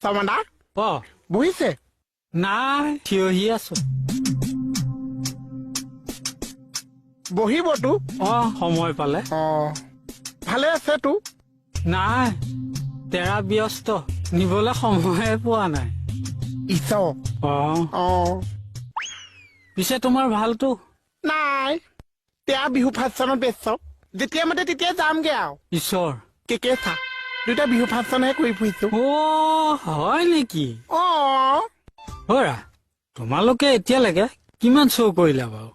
Samanda? Oh. Buhise? নাই, থিয় হৈ আছো। বহিব তো? সময় পালে। ভালে আছে তো? নাই, তেৰা ব্যস্ত। নিবলৈ সময়ে পোৱা নাই। ইছ। পিছে তোমাৰ ভালতো? নাই, তেয়া বিহু ফাংচনত ব্যস্ত। যেতিয়া মাতে তেতিয়া যামগে আৰু। ঈশ্বৰ। কেকে চা, দুটা বিহু ফাংচনহে কৰি ফুৰিছো। হয় নেকি? হৰা, তোমালোকে এতিয়ালৈকে কিমান শ্ব' কৰিলা বাৰু?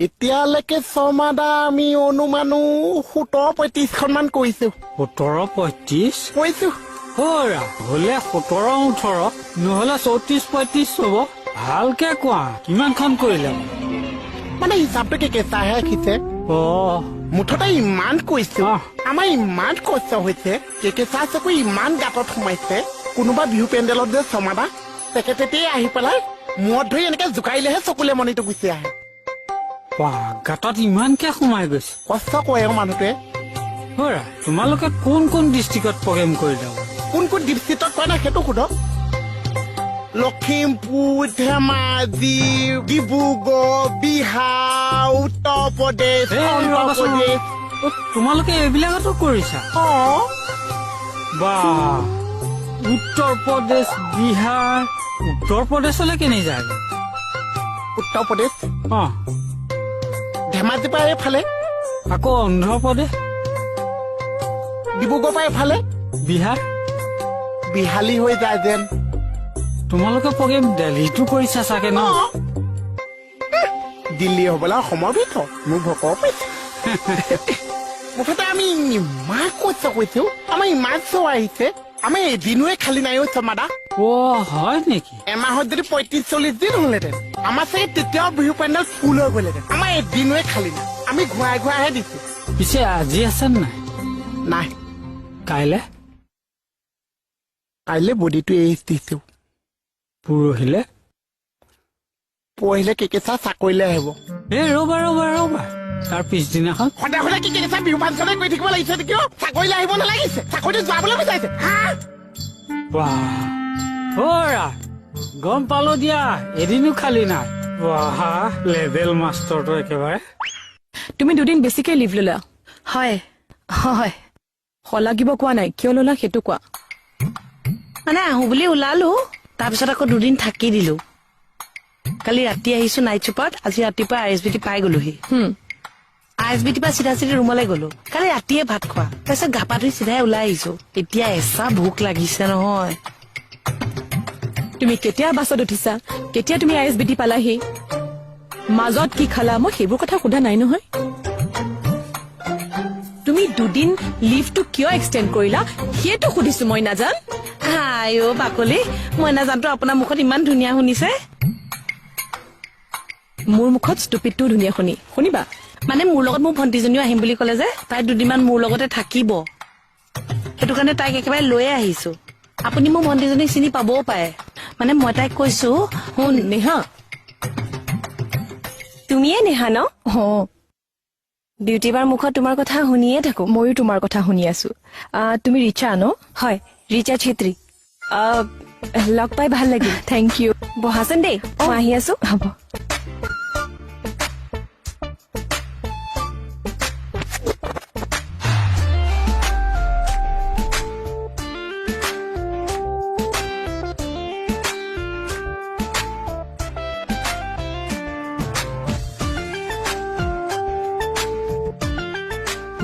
এতিয়ালৈকে শৰ্মাদা আমি অনুমানো 17-35খন মান কৰিছো। 17-35? কৈছো। হৰা, হলে 17-18, নহলে 34-35 হব। ভালকে কোৱা, কিমানখন কৰিলা? মানে হিচাপটো কেকে চাহে ৰাখিছে। মুঠতে ইমান কৈছো, আমাৰ ইমান কষ্ট হৈছে, কেকে চাহ চকু ইমান গাঁতত সোমাইছে। কোনোবা বিহু পেণ্ডেলত যে শৰ্মাদা তেখেতে আহি পেলাই মূৰত ধৰি এনেকে জোকাৰিলেহে চকুলে মণিটো গুচি আহে। গাঁতত ইমানকে সোমাই গৈছে। কষ্ট কৰে মানুহটোৱে। হৰা, তোমালোকে কোন কোন ডিষ্ট্ৰিক্টত প্ৰগ্ৰেম কৰিলা? কোন কোন ডিষ্ট্ৰিক্টত কয় না সেইটো সোধক। লখিমপুৰ, ধেমাজি, ডিব্ৰুগড়, বিহাৰ, উত্তৰ প্ৰদেশ, অন্ধ্ৰ প্ৰদেশ। তোমালোকে এইবিলাকতো কৰিছা? বাহ, উত্তৰ প্ৰদেশ, বিহাৰ। উত্তৰ প্ৰদেশলৈ কেনে যায়? উত্তৰ প্ৰদেশ, ধেমাজিৰ পৰা এইফালে, আকৌ অন্ধ্ৰ প্ৰদেশ, ডিব্ৰুগড়ৰ পৰা এইফালে, বিহাৰ। বিহালী হৈ যায় যেন। তোমালোকে প্ৰগ্ৰেম দিল্লীতো কৰিছা চাগে ন? দিল্লী হবলৈ অসমৰ ভিতৰত মোৰ ভকৰ পাইছে। মুঠতে আমি ইমান কষ্ট কৰিছো, আমাৰ ইমান শ্ব' আহিছে, আমি এদিনোৱে খালি নাই শৰ্মাদা। হয় নেকি? এমাহত যদি 35-40 দিন হলহেঁতেন, আমাৰ চাগে তেতিয়াও বিহু পেণ্ডেল ফুল হৈ গ'লহেঁতেন। আমাৰ এদিনোৱে খালি নাই, আমি ঘূৰাই ঘূৰাইহে দিছো। পিছে আজি আছে নাই? নাই। কাইলে? কাইলে বডিটো এৰি দিছো। পৰহিলে কেকে চাহ চাকৰিলে আহিব। ৰবা, তাৰ পিছদিনাখন সদায় সদায় কি কেকে চাহ বিহু ফাংচনে কৰি থাকিব লাগিছে নেকি? চাকৰিলে আহিব নালাগিছে, চাকৰিটো যোৱাবলৈ বিচাৰিছে। গম পালো দিয়া, এদিনো খালি নাই। লেভেল মাষ্টৰটো একেবাৰে। তুমি দুদিন বেছিকে লিভ ললা। হয়, লাগিব কোৱা নাই, কিয় ললা সেইটো কোৱা। মানে আহো বুলি ওলালো, তাৰপিছত আকৌ দুদিন থাকি দিলো। কালি ৰাতি আহিছো নাইট চুপাৰত, আজি ৰাতিপুৱা RSBT পাই গলোহি। RSBT পৰা চিধা ৰুমলৈ গলো। কালি ৰাতিয়ে ভাত খোৱা, তাৰপিছত গা পা ধুই চিধাই ওলাই আহিছো। এতিয়া এচা ভোক লাগিছে নহয়। তুমি কেতিয়া বাছত উঠিছা, কেতিয়া তুমি RSBT পালাহি, মাজত কি খালা, মই সেইবোৰ কথা সোধা নাই নহয়। তুমি দুদিন লিভটো কিয় এক্সটেণ্ড কৰিলা সেইটো সুধিছো মই। নাজান বাকলি, মই নাজানতো আপোনাৰ মুখত ইমান ধুনীয়া শুনিছে। মোৰ মুখত ষ্টুপিডটোও ধুনীয়া শুনিবা। মানে মোৰ লগত মোৰ ভণ্টিজনীও আহিম বুলি কলে যে, তাই দুদিনমান মোৰ লগতে থাকিব, সেইটো কাৰণে তাইক একেবাৰে লৈয়ে আহিছো। আপুনি মোৰ ভণ্টিজনীক চিনি পাবও পাৰে। মানে মই তাইক কৈছো, শুন নেহা, তুমিয়ে নেহা ন? বিউটি বাৰ মুখত তোমাৰ কথা শুনিয়ে থাকো। ময়ো তোমাৰ কথা শুনি আছো। তুমি ৰিচা ন? হয়, ৰিচা ছেত্ৰী। লগ পাই ভাল লাগিল। Thank U. বহাচোন দেই, মই আহি আছো। হ'ব।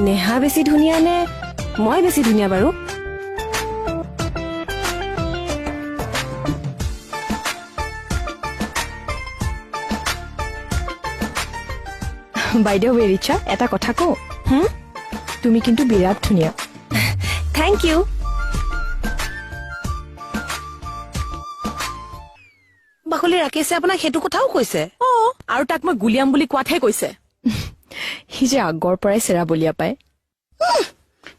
নেহা বেছি ধুনীয়া নে মই বেছি ধুনীয়া বাৰু? বাইদেউ ৰিচা, এটা কথা কওঁ, তুমি কিন্তু বিৰাট ধুনীয়া। Thank you. বাকলি, ৰাকেশে আপোনাক সেইটো কথাও কৈছে? আৰু তাক মই গুলিয়াম বুলি কোৱাতহে কৈছে। সি যে আগৰ পৰাই চেৰা বলিয়া পায়।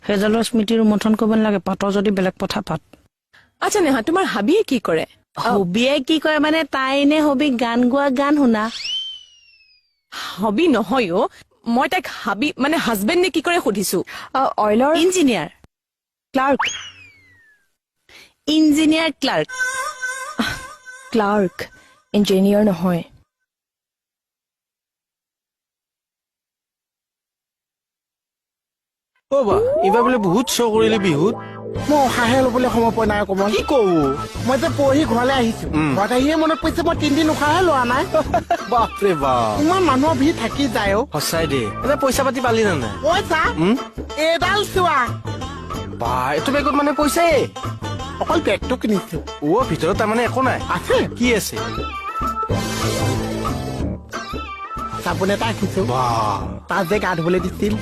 সেইডালৰ স্মৃতিৰ মন্থন কৰিব নালাগে, পাতৰ যদি বেলেগ কথা পাত। আচ্ছা নেহা, তোমাৰ হাবিয়ে কি কৰে? হবিয়ে কি কৰে মানে, তাই নে হবি গান গোৱা, গান শুনা। হবি নহয় মই তাইক হাবি মানে হাজবেণ্ড নে কি কৰে সুধিছো। অইলৰ engineer, clerk. Engineer clerk clerk engineer নহয় অ বা এইবাৰ বোলে বহুত শ্ব' কৰিলি বিহুত মই উশাহে ল'বলৈ সময় পোৱা নাই অকমান কি কওঁ মই যে পৰহি ঘৰলৈ আহিছো ঘৰত আহিয়ে মনত পৰিছে মই 3 দিন উশাহে লোৱা নাই বাপৰে বাপ ইমান মানুহৰ ভিৰ থাকি যায় সঁচাই দে এনে পইচা পাতি পালি নে নাই পইচা এডাল চোৱা বা এইটো বেগত মানে পইচাই অকল বেগটো কিনিছো ভিতৰত তাৰমানে একো নাই আছে কি আছে চাবোন এটা ৰাখিছো বা তাত যে গা ধুবলৈ দিছিল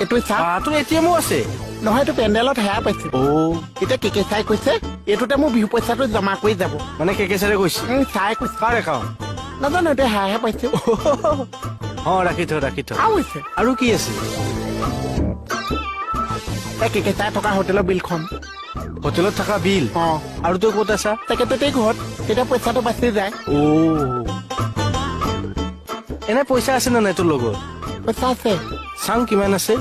এইটো চা তোৰ এটিএমো আছে নহয় এইটো পেণ্ডেলত হেৰাই পাইছো এতিয়া কেকে চাই কৈছে এইটোতে মোৰ বিহু পইচাটো জমা কৰি যাব মানে কেকেচাৰে কৈছে চাই কৈছে কাৰ একাউণ্ট নাজানো এতিয়া হেৰাইহে পাইছো ৰাখি থ আৰু হৈছে আৰু কি আছে এই কেকে চাই থকা হোটেলৰ বিলখন হোটেলত থকা বিল আৰু তই ক'ত আছা তেখেততেই ঘৰত তেতিয়া পইচাটো বাচি যায় এনে পইচা আছে নে নাই তোৰ লগত পইচা আছে চাং কিমান আছে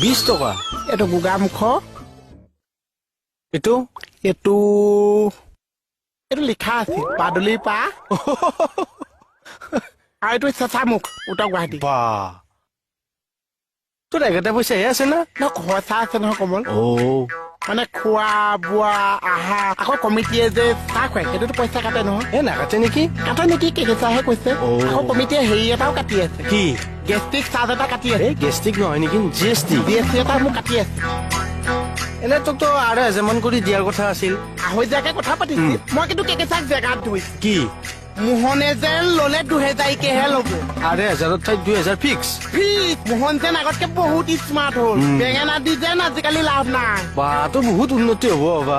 20 টকা এইটো গোগামুখ এইটো এইটো লিখা আছে বাদুলিৰ পা আৰু এইটো চেঁচামুখ উত্তৰ গুৱাহাটী বা তোৰ একেটা পইচাহে আছে না খৰচা আছে নহয় কমল মানে খোৱা বোৱা আহা আকৌ কমিটিয়ে যে চাহ খুৱাই সেইটোতো পইচা কাটে নহয় নাকাটে নেকি কাটে নেকি কেকেচাহে কৈছে আকৌ কমিটিয়ে হেৰি এটাও কাটি আছে কি গেষ্ট্ৰিক চাৰ্জ এটা কাটি আছে গেষ্ট্ৰিক নহয় নেকি GST এটা মোক কাটি আছে এনে তোকতো 2,500 মান কৰি দিয়াৰ কথা আছিল আঢ়ৈজাকে কথা পাতিছিল মই কিন্তু কেকেচাক জেগাত ধুইছো কি মোহনে যেন ললে 2,000কেহে ল'ব 2,500 ঠাইত 2,000 ফিক্স মোহন যেন আগতকে বহুত স্মাৰ্ট হ'ল বেঙেনা দি যেন আজিকালি লাভ নাই বা তো বহুত উন্নতি হ'ব বা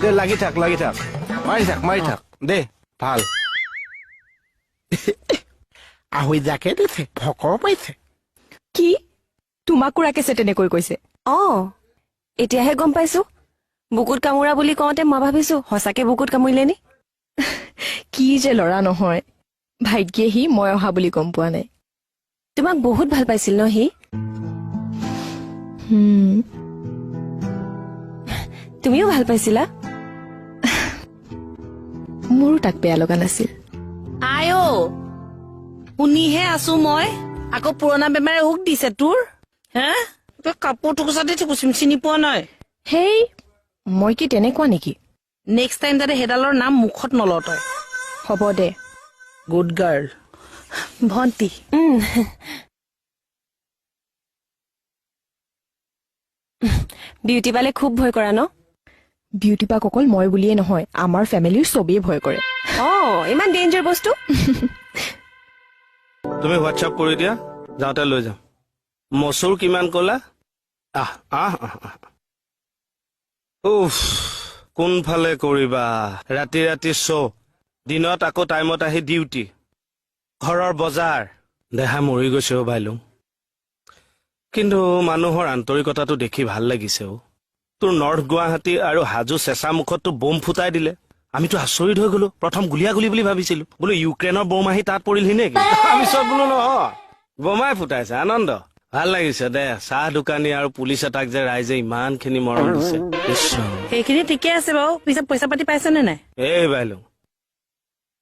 দে লাগি থাক মাৰি থাক দে ভাল আঢ়ৈজাকে দিছে ভকৰ পাইছে কি তোমাকো ৰাকেছে তেনেকৈ কৈছে এতিয়াহে গম পাইছো বুকুত কামোৰা বুলি কওঁতে মই ভাবিছো সঁচাকে বুকুত কামুৰিলে নি কি যে ল'ৰা নহয় ভাগ্যে সি মই অহা বুলি গম পোৱা নাই তোমাক বহুত ভাল পাইছিল ন সি তুমিও ভাল পাইছিলা মোৰো তাক বেয়া লগা নাছিল আইও শুনিহে আছো মই আকৌ পুৰণা বেমাৰে উক দিছে তোৰ হে তই কাপোৰ টুকুচাতে চিনি পোৱা নাই হেই মই কি তেনেকুৱা নেকি নেক্সট টাইম যাতে সেইডালৰ নাম মুখত নলওঁ তই হ'ব দে গুড গাৰ্ল ভণ্টি বিউটি পালে খুব ভয় কৰা ন বিউটি পাক অকল মই বুলিয়ে নহয় আমাৰ ফেমিলিৰ চবেই ভয় কৰে ইমান ডেঞ্জাৰ বস্তু তুমি হোৱাটছআপ কৰি দিয়া যাওঁতে লৈ যাম মচুৰ কিমান ক'লা কোনফালে কৰিবা ৰাতি শ্ব' দিনত আকৌ টাইমত আহি ডিউটি ঘৰৰ বজাৰ দেহা মৰি গৈছে বাইলুং কিন্তু মানুহৰ আন্তৰিকতাটো দেখি ভাল লাগিছে তোৰ নৰ্থ গুৱাহাটী আৰু হাজো চেঁচা মুখততো বোম ফুটাই দিলে আমিতো আচৰিত হৈ গলো প্ৰথম গুলিয়াগুলি বুলি ভাবিছিলো বোলো ইউক্ৰেইনৰ বোম আহি তাত পৰিলহি নেকি তাৰপিছত বোলো নহয় বোমাই ফুটাইছে আনন্দ ভাল লাগিছে দে চাহ দোকানী আৰু পুলিচ এটাক যে ৰাইজে ইমানখিনি মৰম দিছে সেইখিনি ঠিকে আছে বাৰু পিছত পইচা পাতি পাইছে নে নাই এই বাইলুং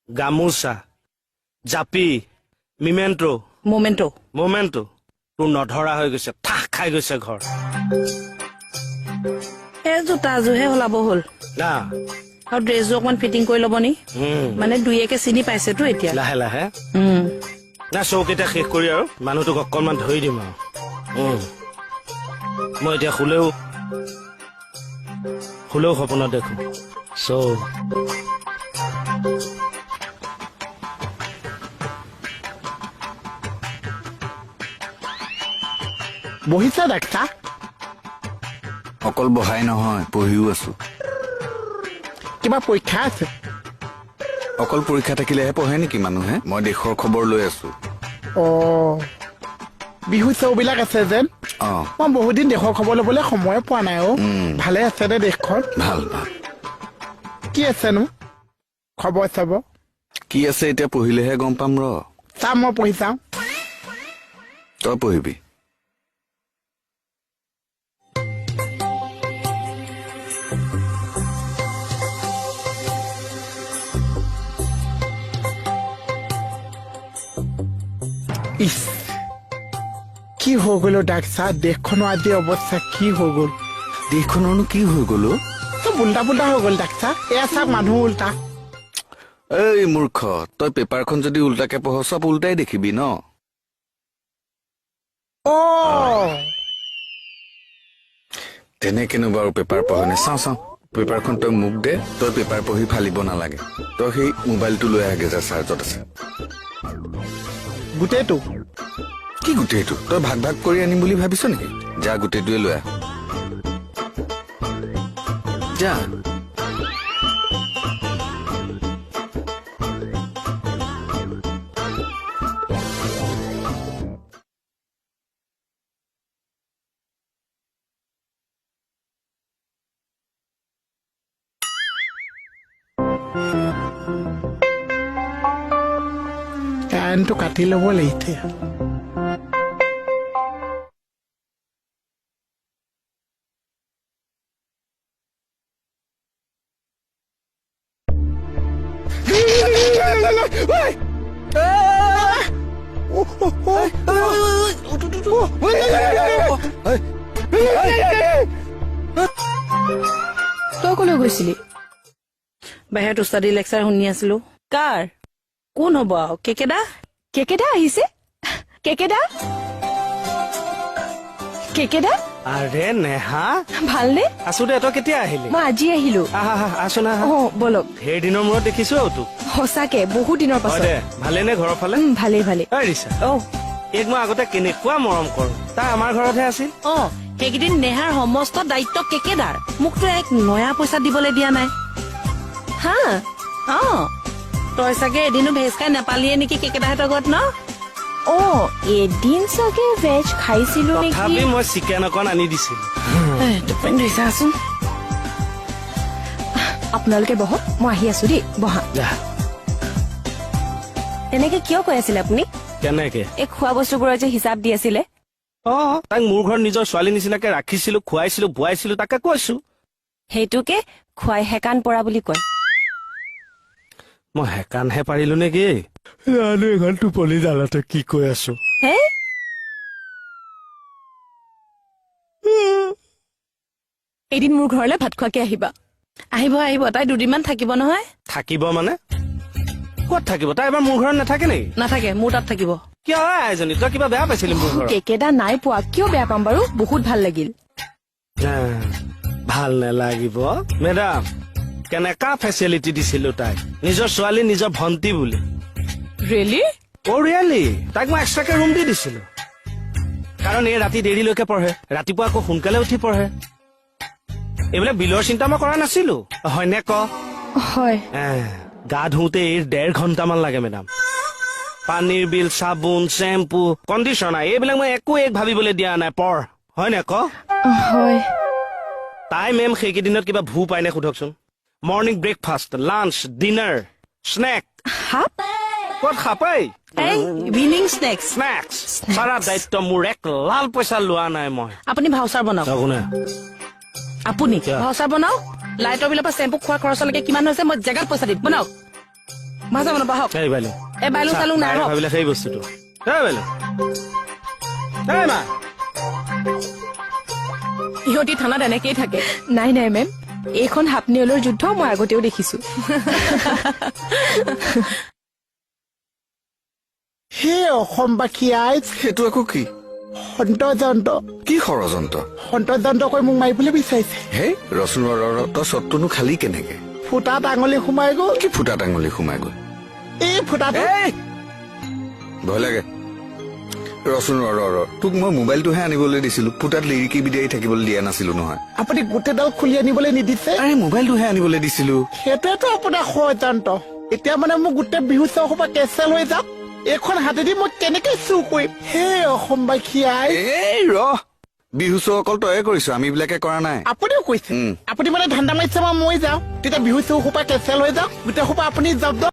গামোচা জাপি মমেণ্টো তোৰ নধৰা হৈ গৈছে ঠাহ খাই গৈছে ঘৰ এই জোতাযোৰহে সলাব হ'ল আৰু ড্ৰেছযোৰ অকমান ফিটিং কৰি ল'ব নি মানে দুই-একে চিনি পাইছেতো এতিয়া লাহে লাহে না চৌকেইটা শেষ কৰি আৰু মানুহটোক অকণমান ধৰি দিম আৰু মই এতিয়া শুলেও সপোনত দেখো বহিছে দেখা অকল বহাই নহয় পঢ়িও আছো কিবা পৰীক্ষা আছে অকল পৰীক্ষা থাকিলেহে পঢ়ে নেকি মানুহে মই দেশৰ খবৰ লৈ আছো বিহু চৌবিলাক আছে যেন মই বহুত দিন দেশৰ খবৰ ল'বলৈ সময় পোৱা নাই ভালে আছে দে দেশখন ভাল কি আছেনো খবৰ চাব কি আছে এতিয়া পঢ়িলেহে গম পাম চাম মই পঢ়ি চাওঁ তই পঢ়িবি ইছ কি হৈ গ'ল ডাক্তৰ দেশখনৰ আজি অৱস্থা কি হৈ গ'ল দেশখনৰনো কি হৈ গ'ল অ'? চব উল্টা পুল্টা হৈ গ'ল ডাক্তৰ এয়া চাওক মানুহ উল্টা এই মূৰ্খ তই পেপাৰখন যদি উল্টাকে পঢ় চব উল্টাই দেখিবি ন তেনেকেনো বাৰু পেপাৰ পঢ়নে চাওঁ পেপাৰখন তই মোক দে তই পেপাৰ পঢ়ি ফালিব নালাগে তই সেই মোবাইলটো লৈ আগে যা চাৰ্জত আছে গোটেইটো কি গোটেইটো তই ভাগ ভাগ কৰি আনিম বুলি ভাবিছ নেকি যা গোটেইটোৱে লৈ আহ যা কাৰেণ্টটো কাটি ল'ব লাগিছে তই কলৈ গৈছিলি বাহিৰত উস্তাদি লেকচাৰ শুনি আছিলো কাৰ কোন হব আৰু কেকেদা কেকেদা আহিছে কেকেদা কেকেদা আৰে নেহা ভালনে আছো দে তই কেতিয়া আহিলি মই আজি আহিলো আহা আছো না অ বলক ঢেৰ দিনৰ মূৰত দেখিছো আৰু তোক সঁচাকে বহুত দিনৰ হয় পাছত দে ভালেনে ঘৰৰ ফালে ভালেই ভালে ঐ ৰিছা অ এইক মই আগতে কেনেকুৱা মৰম কৰো তাই আমাৰ ঘৰতহে আছিল অ সেইকেইদিন নেহাৰ সমস্ত দায়িত্ব কেকেদাৰ মোকতো এক নয়া পইচা দিবলৈ দিয়া নাই হা অ তই চাগে এদিনো ভেজ খাই নাপালিয়ে নেকি কেকেদাহঁতৰ ঘৰত ন অ এদিন চাগে ভেজ খাইছিলো নেকি তথাপি মই চিকেন অকণ আনি দিছিলো টোপনি ধৰিছাচোন আপোনালোকে বহক মই আহি আছো দেই বহা যা তেনেকে কিয় কৈ আছিলে আপুনি কেনেকে এই খোৱা বস্তুবোৰৰ যে হিচাপ দি আছিলে অ তাইক মোৰ ঘৰত নিজৰ ছোৱালী নিচিনাকে ৰাখিছিলো খুৱাইছিলো বোৱাইছিলো তাকে কৈছো সেইটোকে খুৱাই হেকান পৰা বুলি কয় মই হেকানহে পাৰিলো নেকি জানো এখন টোপনি জালতে কি কৈ আছো হে এদিন মোৰ ঘৰলৈ ভাত খোৱাকে আহিবা আহিব আহিব তাই দুদিনমান থাকিব নহয় থাকিব মানে ক'ত থাকিব তাই এবাৰ মোৰ ঘৰত নাথাকে নেকি নাথাকে মোৰ তাত থাকিব কিয় এজনী তই কিবা বেয়া পাইছিলি মোৰ ঘৰত কেকেদা নাই পোৱা কিয় বেয়া পাম বাৰু বহুত ভাল লাগিল ভাল নালাগিব মেডাম কেনেকা ফেচিলিটি দিছিলো তাইক নিজৰ ছোৱালী নিজৰ ভন্টি বুলি ৰিয়েলি অ ৰিয়েলি তাইক মই এক্সট্ৰাকে ৰুম দি দিছিলো কাৰণ এই ৰাতি দেৰিলৈকে পঢ়ে ৰাতিপুৱা আকৌ সোনকালে উঠি পঢ়ে এইবিলাক বিলৰ চিন্তা মই কৰা নাছিলো হয়নে ক হয় গা ধুওঁতে এই 1.5 ঘণ্টামান লাগে মেডাম পানীৰ বিল চাবোন চেম্পু কণ্ডিচনাৰ এইবিলাক মই একো ভাবিবলৈ দিয়া নাই পঢ় হয়নে ক হয় তাই মেম সেইকেইদিনত কিবা ভূ পাইনে সোধকচোন morning breakfast lunch dinner snack হাপ ক'ত খাপাই এই ইভিনিং স্নেক্স স্নেক্স সাৰা দায়িত্ব মোৰ এক লাল পইচা লোৱা নাই মই আপুনি ভাউচাৰ বনাওক কোনে আপুনি কিয়? ভাউচাৰ বনাওক লাইটৰ বিলৰ পৰা চেম্পু খোৱা খৰচলৈকে কিমান হৈছে মই জেগাত পইচা দিম বনাওক ভাউচাৰ বনাব আহক এই বাইলু এই বাইলুং চালুং নাই আহক ভাবিলে সেই বস্তুটো এই বাইলু এই মা ইহঁতি থানাত এনেকেই থাকে নাই নাই মেম এইখন হাপনিয়লৰ যুদ্ধ মই আগতেও দেখিছো হে অসমবাসী আইজ সেইটো আকৌ কি সন্তযন্ত্ৰ কি ষড়যন্ত্ৰ সন্তযন্ত্ৰ কৰি মোক মাৰিবলৈ বিচাৰিছে হে ৰচোন তই চটটোনো খালি কেনেকে ফুটাত আঙুলি সোমাই গ'ল কি ফুটাত আঙুলি সোমাই গ'ল এই ফুটাটো ভয় লাগে ৰচোন তোক মই মোবাইলটোহে আনিবলৈ দিছিলো ফুটাত লিৰিকি বিদাৰি থাকিবলৈ দিয়া নাছিলো নহয় আপুনি গোটেইডাল খুলি আনিবলৈ নিদিছে আৰে মোবাইলটোহে আনিবলৈ দিছিলো সেইটোৱেতো আপোনাৰ ষড়যন্ত্ৰ এতিয়া মানে মোৰ গোটেই বিহু চৌসোপা কেঞ্চেল হৈ যাওক এইখন হাতেদি মই কেনেকে চুৰ কৰিম হে অসমবাসী আই এই বিহু চৌ অকল তয়ে কৰিছ আমি বিলাকে কৰা নাই আপুনিও কৈছে আপুনি মানে ধান্দা মাৰিছে মই যাওঁ তেতিয়া বিহু চৌসোপা কেঞ্চেল হৈ যাওক গোটেই সোপা আপুনি জব্দ